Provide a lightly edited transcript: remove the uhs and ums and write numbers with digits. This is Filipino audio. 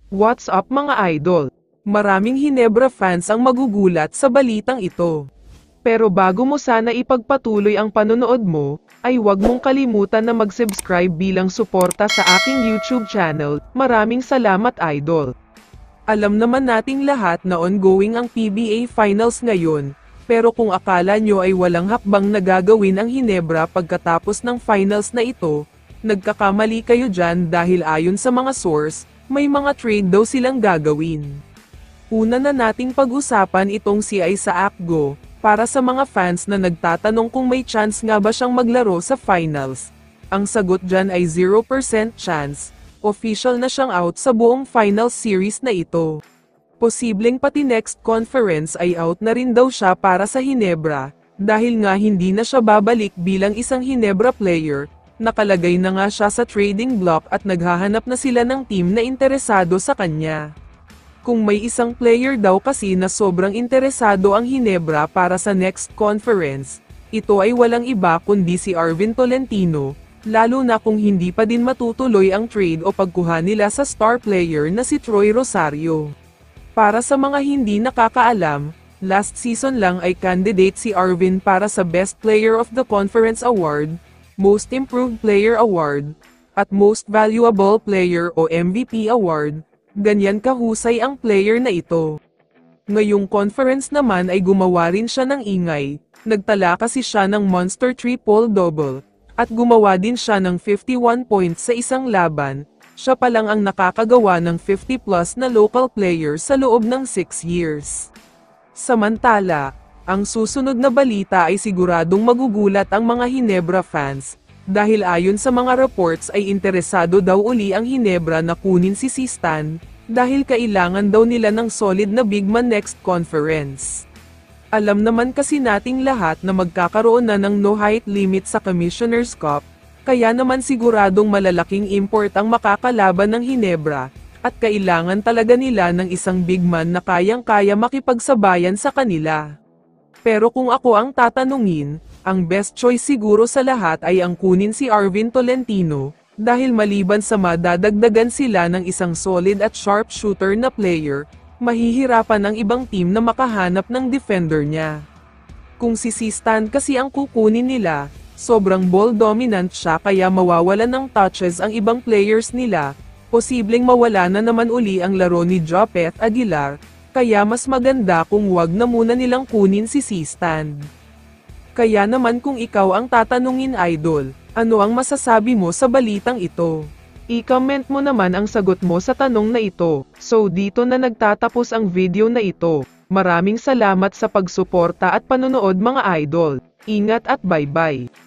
What's up mga idol? Maraming Hinebra fans ang magugulat sa balitang ito. Pero bago mo sana ipagpatuloy ang panonood mo, ay huwag mong kalimutan na mag-subscribe bilang suporta sa aking YouTube channel. Maraming salamat idol. Alam naman nating lahat na ongoing ang PBA Finals ngayon, pero kung akala nyo ay walang hakbang na gagawin ang Hinebra pagkatapos ng finals na ito, nagkakamali kayo dyan dahil ayon sa mga source, may mga trade daw silang gagawin. Una na nating pag-usapan itong si Isaac Go, para sa mga fans na nagtatanong kung may chance nga ba siyang maglaro sa finals. Ang sagot dyan ay 0% chance, official na siyang out sa buong finals series na ito. Posibleng pati next conference ay out na rin daw siya para sa Hinebra, dahil nga hindi na siya babalik bilang isang Hinebra player. Nakalagay na nga siya sa trading block at naghahanap na sila ng team na interesado sa kanya. Kung may isang player daw kasi na sobrang interesado ang Hinebra para sa next conference, ito ay walang iba kundi si Arvin Tolentino, lalo na kung hindi pa din matutuloy ang trade o pagkuha nila sa star player na si Troy Rosario. Para sa mga hindi nakakaalam, last season lang ay candidate si Arvin para sa Best Player of the Conference Award, Most Improved Player Award, at Most Valuable Player o MVP Award. Ganyan kahusay ang player na ito. Ngayong conference naman ay gumawa rin siya ng ingay, nagtala kasi siya ng monster triple-double, at gumawa din siya ng 51 points sa isang laban. Siya pa lang ang nakakagawa ng 50 plus na local player sa loob ng 6 years. Samantala, ang susunod na balita ay siguradong magugulat ang mga Hinebra fans, dahil ayon sa mga reports ay interesado daw uli ang Hinebra na kunin si Stan, dahil kailangan daw nila ng solid na big man next conference. Alam naman kasi nating lahat na magkakaroon na ng no height limit sa Commissioner's Cup, kaya naman siguradong malalaking import ang makakalaban ng Hinebra, at kailangan talaga nila ng isang big man na kayang-kaya makipagsabayan sa kanila. Pero kung ako ang tatanungin, ang best choice siguro sa lahat ay ang kunin si Arvin Tolentino, dahil maliban sa madadagdagan sila ng isang solid at sharp shooter na player, mahihirapan ang ibang team na makahanap ng defender niya. Kung si Stan kasi ang kukunin nila, sobrang ball dominant siya kaya mawawalan ng touches ang ibang players nila, posibleng mawala na naman uli ang laro ni Jopeth Aguilar, kaya mas maganda kung wag na muna nilang kunin si Stan. Kaya naman kung ikaw ang tatanungin idol, ano ang masasabi mo sa balitang ito? I-comment mo naman ang sagot mo sa tanong na ito. So dito na nagtatapos ang video na ito. Maraming salamat sa pagsuporta at panonood mga idol. Ingat at bye-bye.